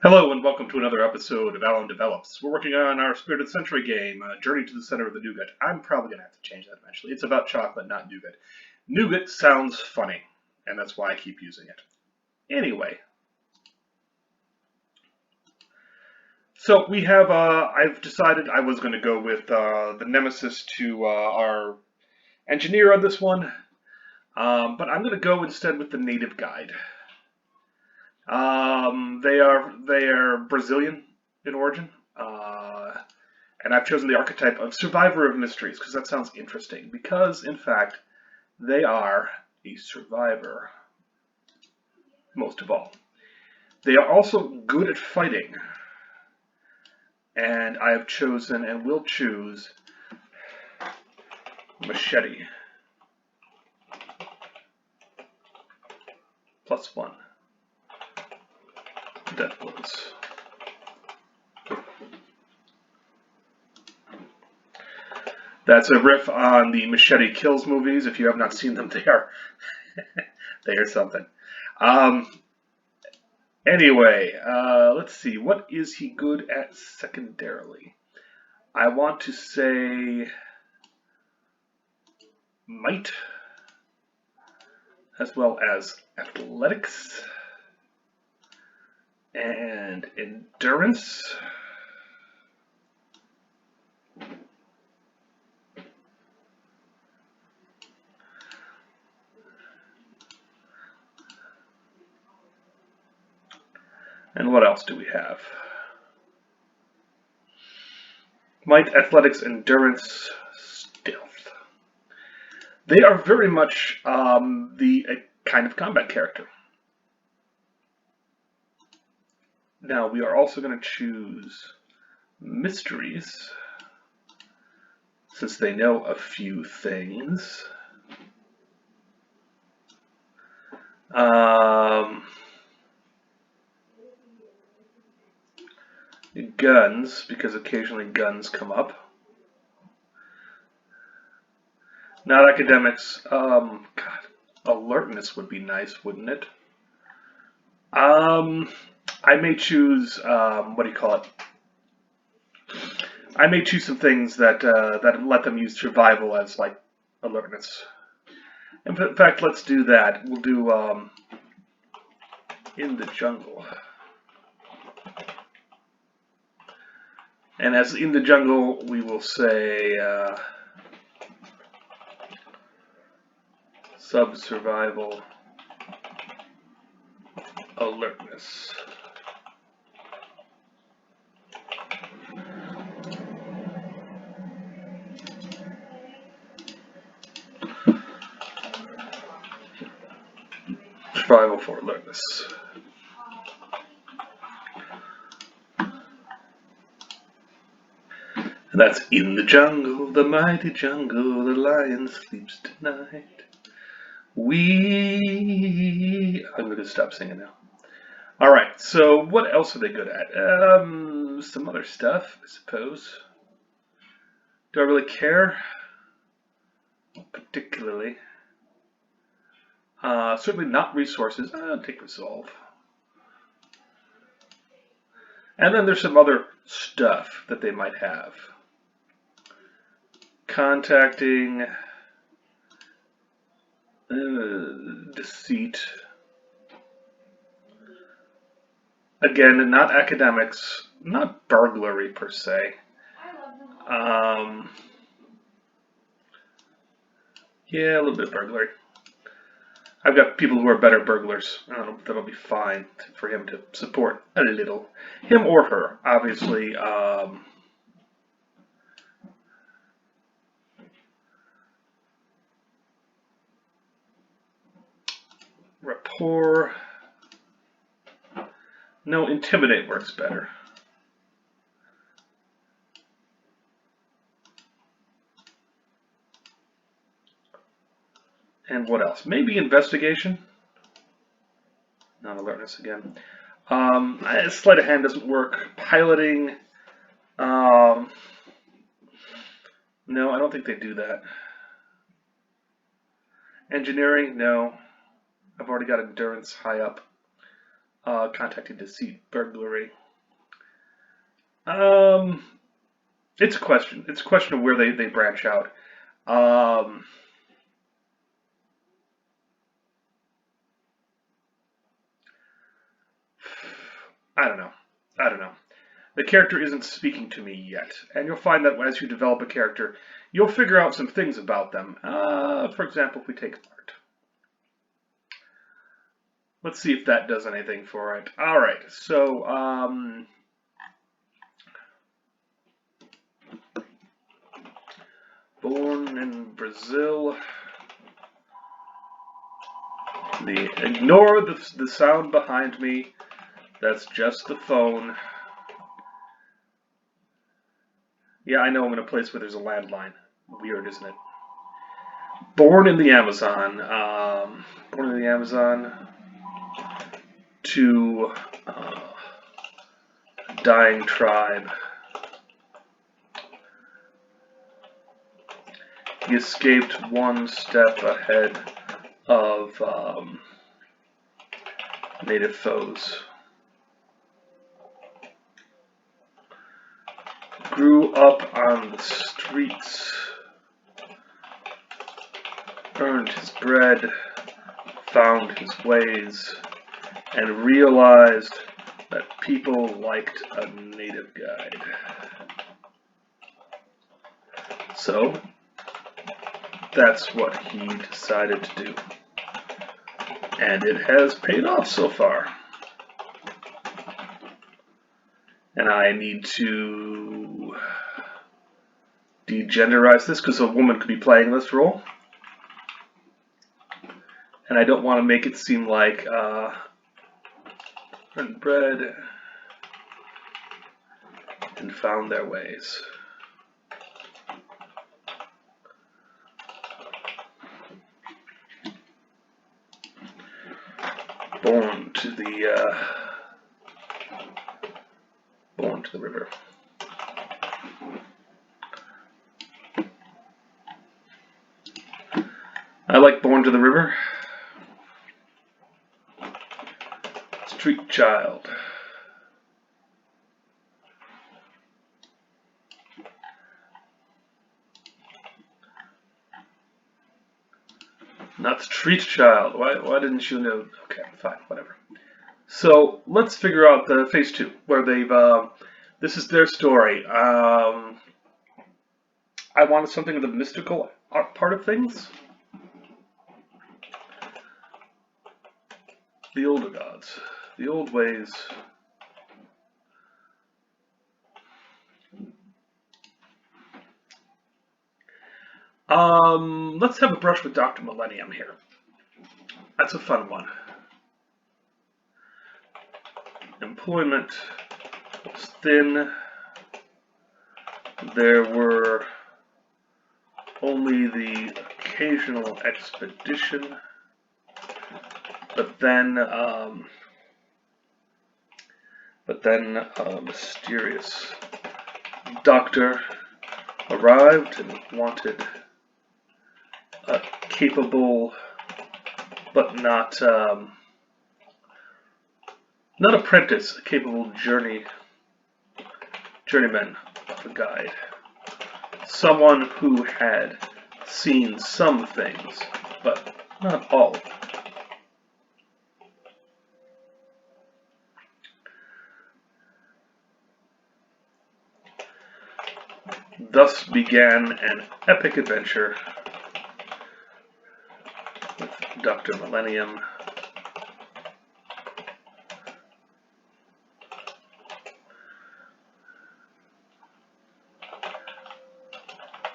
Hello and welcome to another episode of Alan Develops. We're working on our Spirited Century game, Journey to the Center of the Nougat. I'm probably going to have to change that eventually. It's about chocolate, not nougat. Nougat sounds funny, and that's why I keep using it. Anyway, so we have, I've decided I was going to go with the Nemesis to our engineer on this one, but I'm going to go instead with the native guide. They are Brazilian in origin, and I've chosen the archetype of survivor of mysteries because that sounds interesting. Because in fact, they are a survivor most of all. They are also good at fighting, and I have chosen and will choose machete +1. Death blows. That's a riff on the Machete Kills movies. If you have not seen them, they are they are something. Anyway, let's see. What is he good at secondarily? I want to say might, as well as athletics and endurance. And what else do we have? Might, athletics, endurance, stealth. They are very much the kind of combat character. Now we are also going to choose mysteries, since they know a few things. Guns, because occasionally guns come up. Not academics. God, alertness would be nice, wouldn't it? I may choose, what do you call it? I may choose some things that that let them use survival as like alertness. In fact, let's do that. We'll do in the jungle. And as in the jungle, we will say sub-survival alertness. Survival for alertness. And that's in the jungle, the mighty jungle, the lion sleeps tonight. I'm going to stop singing now. Alright, so what else are they good at? Some other stuff, I suppose. Do I really care? Not particularly. Certainly not resources. I'll take resolve. And then there's some other stuff that they might have. Contacting, deceit. Again, not academics, not burglary per se. Yeah, a little bit of burglary. I've got people who are better burglars. That'll be fine for him to support a little. Him or her, obviously. Rapport. No, intimidate works better. And what else? Maybe investigation. Not alertness again. Sleight of hand doesn't work. Piloting. No, I don't think they do that. Engineering, no. I've already got endurance high up. Contacting deceit, burglary. It's a question. It's a question of where they branch out. Um, I don't know. I don't know. The character isn't speaking to me yet, and you'll find that as you develop a character, you'll figure out some things about them. For example, if we take art. Let's see if that does anything for it. All right, so born in Brazil. Ignore the sound behind me. That's just the phone. Yeah, I know I'm in a place where there's a landline. Weird, isn't it? Born in the Amazon. Born in the Amazon to dying tribe. He escaped one step ahead of native foes. Grew up on the streets. Earned his bread. Found his ways. And realized that people liked a native guide. So, that's what he decided to do. And it has paid off so far. And I need to degenderize this because a woman could be playing this role. And I don't want to make it seem like earned bread and found their ways. Born to the river. I like Born to the River. Street child. Not street child. Why didn't you know? Okay, fine, whatever. So let's figure out the phase 2, where they've. This is their story. I wanted something of the mystical part of things. The older gods, the old ways. Let's have a brush with Dr. Millennium here. That's a fun one. Employment was thin. There were only the occasional expedition, but then a mysterious doctor arrived and wanted a capable but not apprentice, a capable journeyman of a guide. Someone who had seen some things, but not all. Thus began an epic adventure with Dr. Millennium.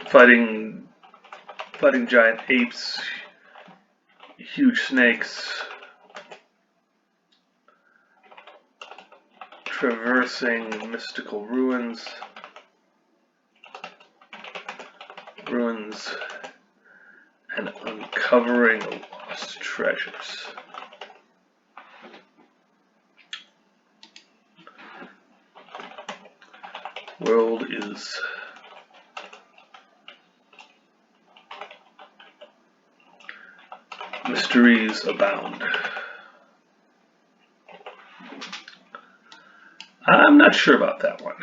Fighting giant apes, huge snakes, traversing mystical ruins, and uncovering lost treasures. World is mysteries abound. I'm not sure about that one.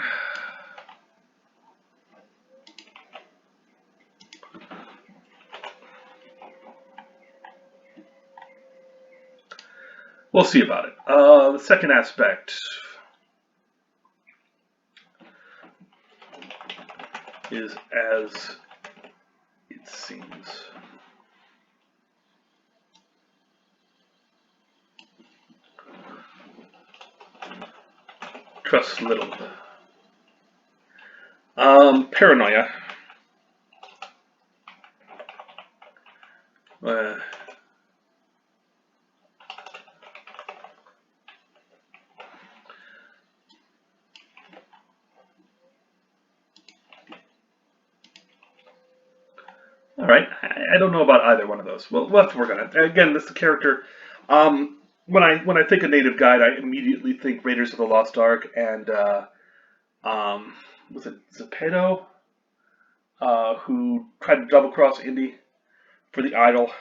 We'll see about it. The second aspect is as it seems. Trust little. Paranoia. All right, I don't know about either one of those. We'll have to work on it. Again, this is the character. When I think of Native Guide, I immediately think Raiders of the Lost Ark and was it Zepeto, who tried to double cross Indy for the idol.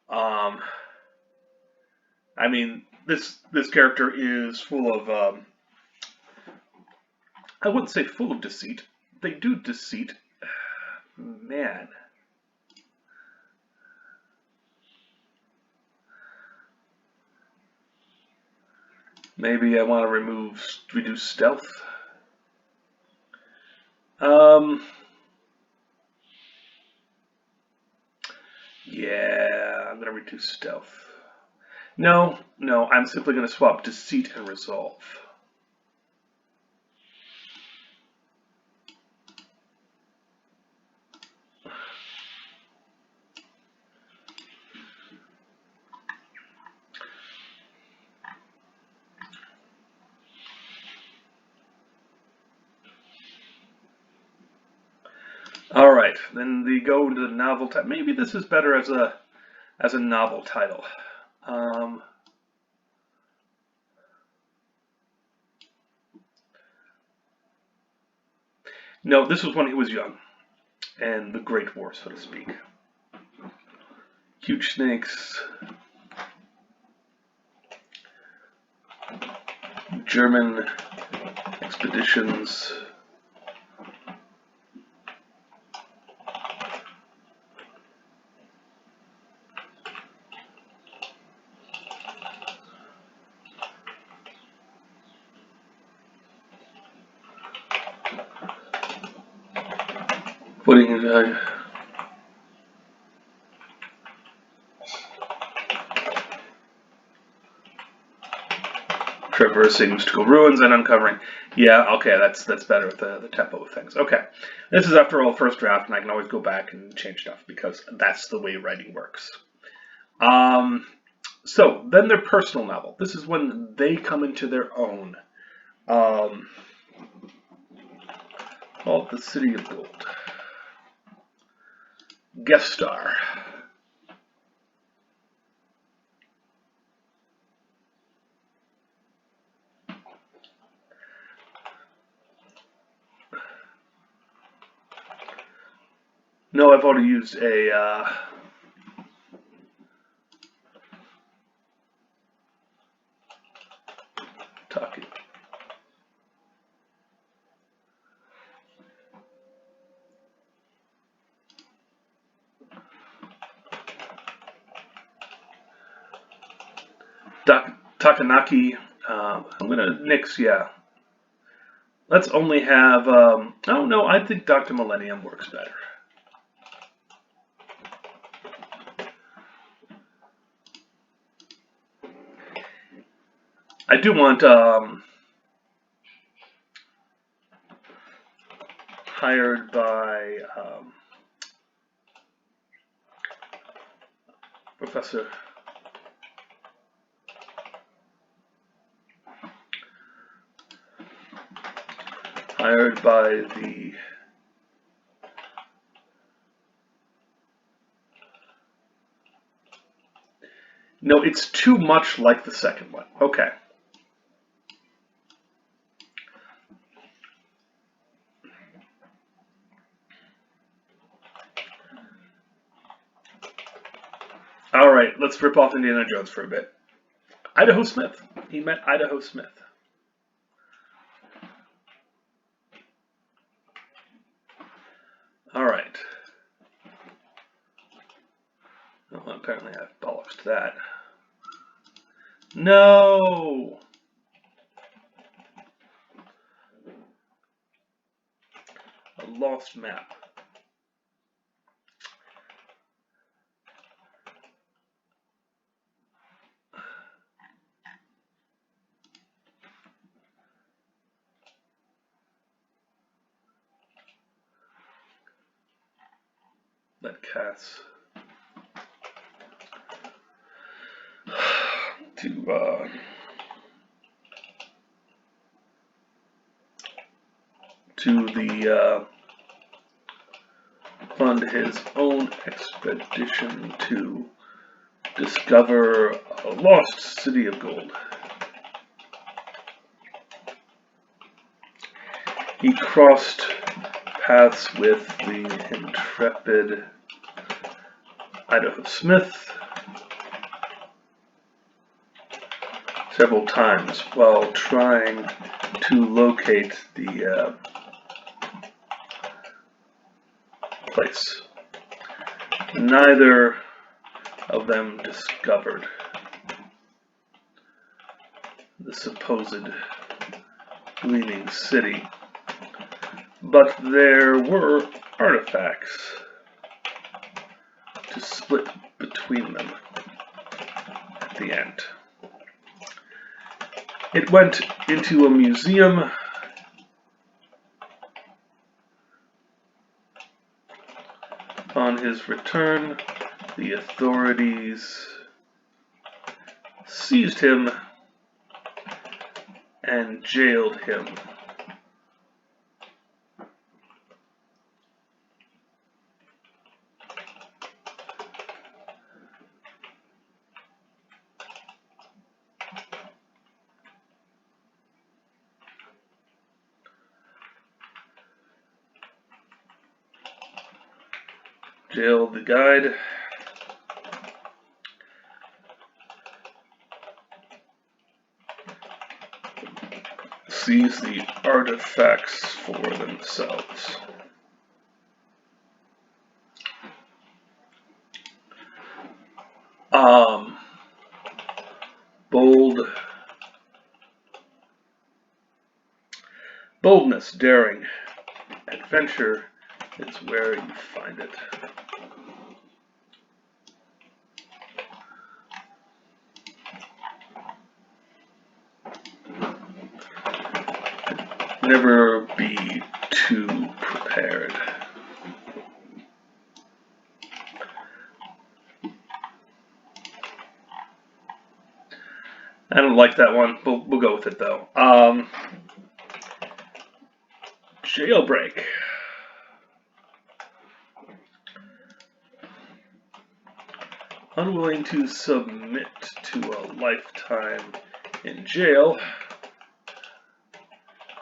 Um, I mean, this character is full of I wouldn't say full of deceit. They do deceit. Man. Maybe I want to reduce stealth. Yeah, I'm gonna reduce stealth. No, I'm simply gonna swap deceit and resolve. All right, then they go into the novel title. Maybe this is better as a novel title. No, this was when he was young, and the Great War, so to speak. Huge snakes, German expeditions. Putting traversing mystical ruins and uncovering. Yeah, okay, that's better with the tempo of things. Okay, this is after all first draft, and I can always go back and change stuff because that's the way writing works. So then their personal novel. This is when they come into their own. Called The City of Gold. Guest star. No, I've already used a talking. Takanaki. I'm gonna nix. Yeah. Let's only have. Oh no, I think Dr. Millennium works better. I do want hired by Professor hired by the No, it's too much like the second one. Okay. All right, let's rip off Indiana Jones for a bit. Idaho Smith. He met Idaho Smith. Alright. Well, apparently I've bollocks to that. No! A lost map. Let Cass to the fund his own expedition to discover a lost city of gold. He crossed paths with the intrepid Idaho Smith several times while trying to locate the place. Neither of them discovered the supposed gleaming city, but there were artifacts to split between them at the end. It went into a museum on his return. The authorities seized him and jailed him. Jailed the guide. Seized the artifacts for themselves. Boldness, daring, adventure is where you find it. Never be too prepared. I don't like that one. We'll go with it though. Jailbreak. Unwilling to submit to a lifetime in jail,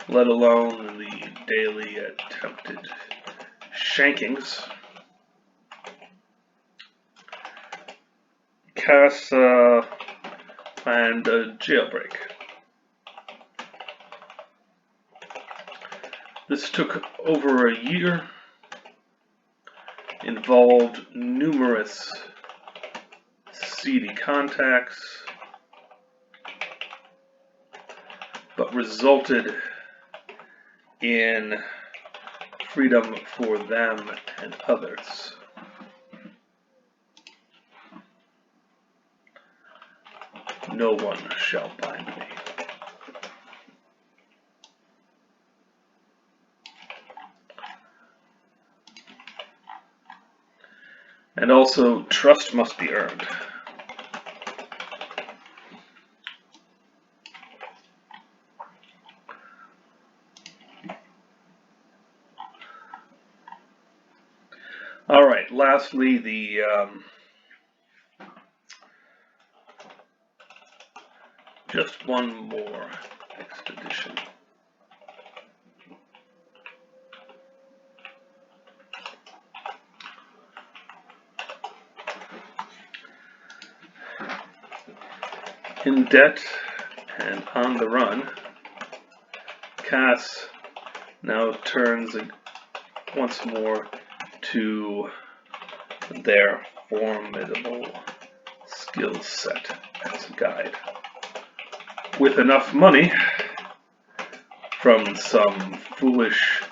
let alone the daily attempted shankings, Cass planned a jailbreak. This took over a year, involved numerous seedy contacts, but resulted in freedom for them and others. No one shall bind me. And also, trust must be earned. All right, lastly, the just one more expedition. In debt and on the run, Cass now turns once more to their formidable skill set as a guide. With enough money from some foolish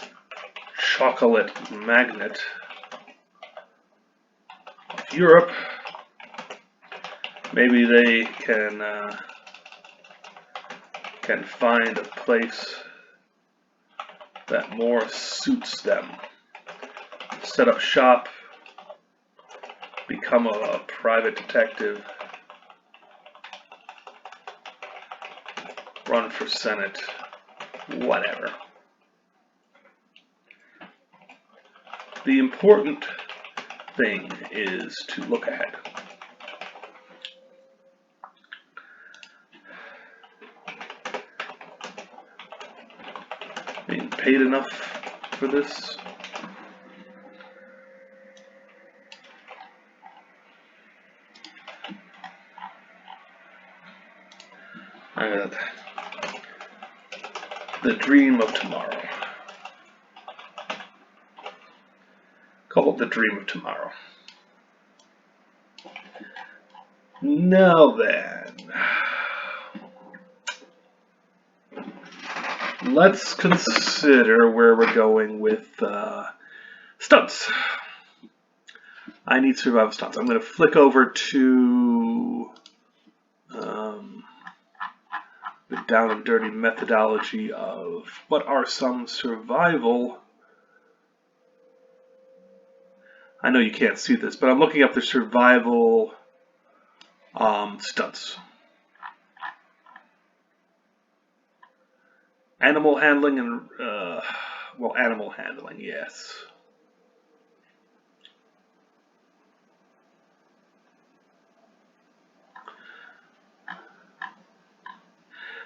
chocolate magnate of Europe, maybe they can find a place that more suits them. Set up shop, become a private detective, run for Senate, whatever. The important thing is to look ahead. Being paid enough for this? The dream of tomorrow. Call it the dream of tomorrow. Now then, let's consider where we're going with stunts. I need survival stunts. I'm going to flick over to the down and dirty methodology of what are some survival. I know you can't see this, but I'm looking up the survival stunts. Animal handling and, well, animal handling, yes.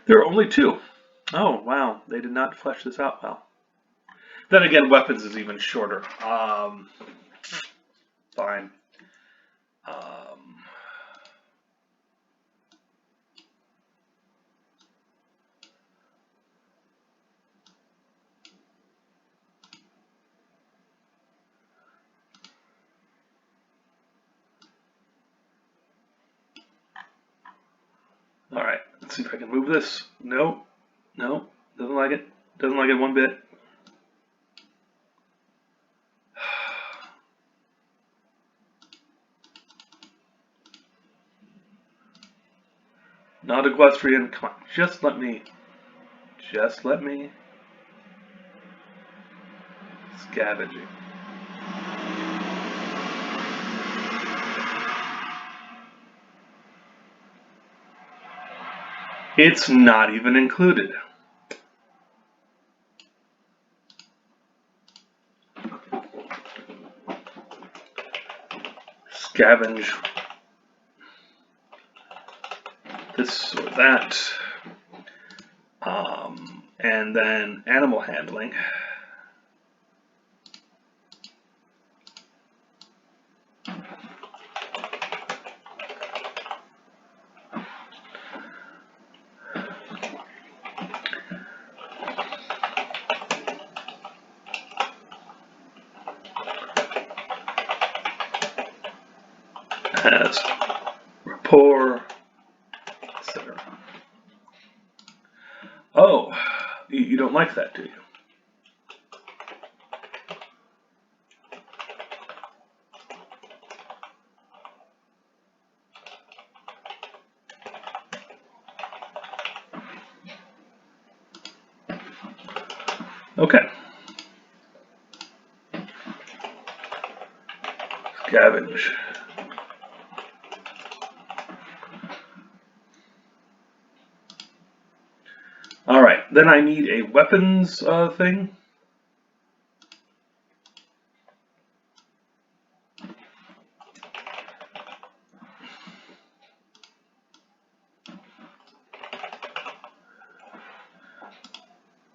There are only 2. Oh, wow, they did not flesh this out well. Then again, weapons is even shorter. Fine. All right, let's see if I can move this. No, no, doesn't like it. Doesn't like it one bit. Not equestrian. Come on, just let me. Scavenging. It's not even included. Scavenge this or that. And then animal handling. Has rapport, etc. Oh, you don't like that, do you? Okay. Scavenge. Alright, then I need a weapons thing.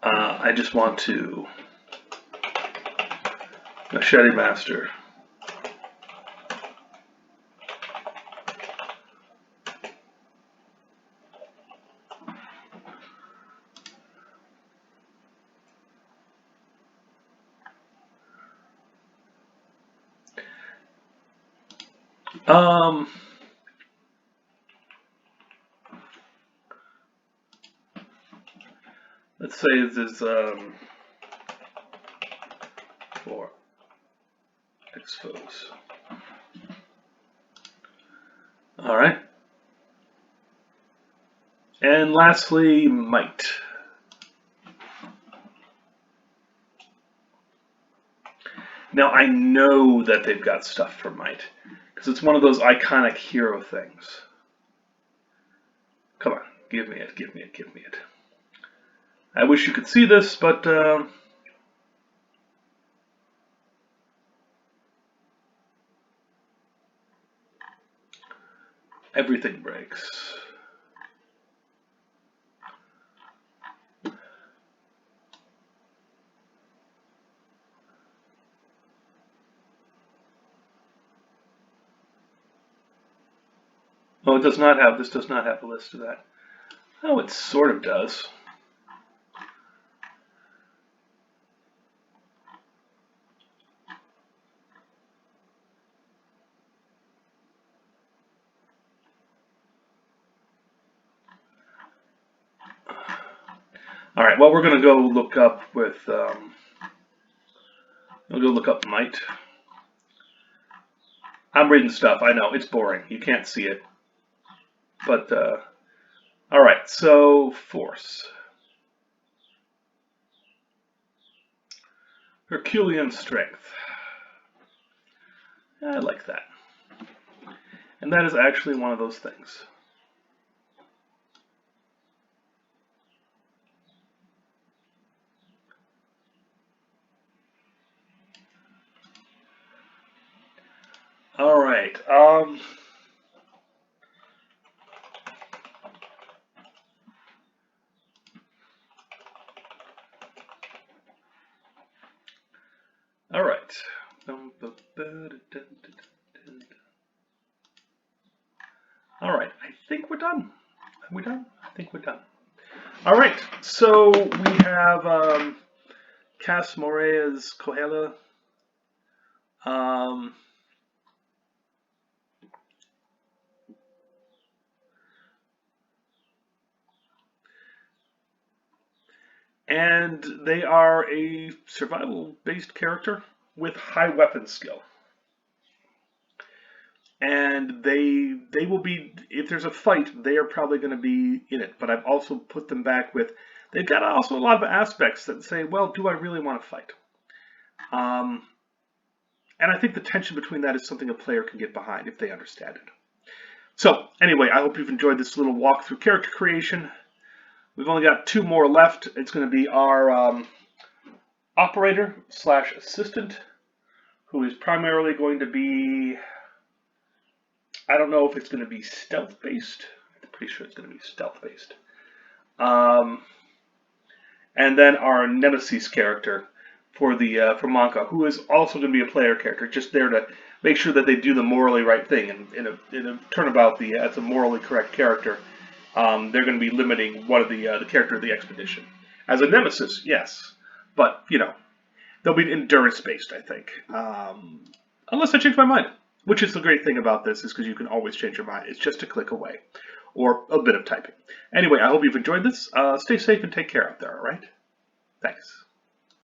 I just want to Machete Master. Um, let's say this is for expose. All right. And lastly, might. Now I know that they've got stuff for might, because it's one of those iconic hero things. Come on, give me it, give me it, give me it. I wish you could see this, but everything breaks. Oh, it does not have, this does not have a list of that. Oh, it sort of does. All right, well, we're going to go look up with, we'll go look up might. I'm reading stuff, I know, it's boring, you can't see it. But, all right, so force. Herculean strength. I like that. And that is actually one of those things. All right. All right. All right. I think we're done. Are we done? I think we're done. All right. So we have Cas Morea's Kohela. And they are a survival-based character with high weapon skill. And they will be, if there's a fight, they are probably going to be in it. But I've also put them back with, they've got also a lot of aspects that say, well, do I really want to fight? And I think the tension between that is something a player can get behind if they understand it. So anyway, I hope you've enjoyed this little walk through character creation. We've only got 2 more left. It's going to be our operator / assistant, who is primarily going to be, I don't know if it's going to be stealth based. I'm pretty sure it's going to be stealth based. And then our nemesis character for Monka, who is also going to be a player character, just there to make sure that they do the morally right thing. And in a turnabout, as a morally correct character, they're going to be limiting one of the character of the expedition. As a nemesis, yes, but you know, they'll be endurance based, I think, unless I change my mind. Which is the great thing about this, is because you can always change your mind. It's just a click away, or a bit of typing. Anyway, I hope you've enjoyed this. Stay safe and take care out there. All right, thanks.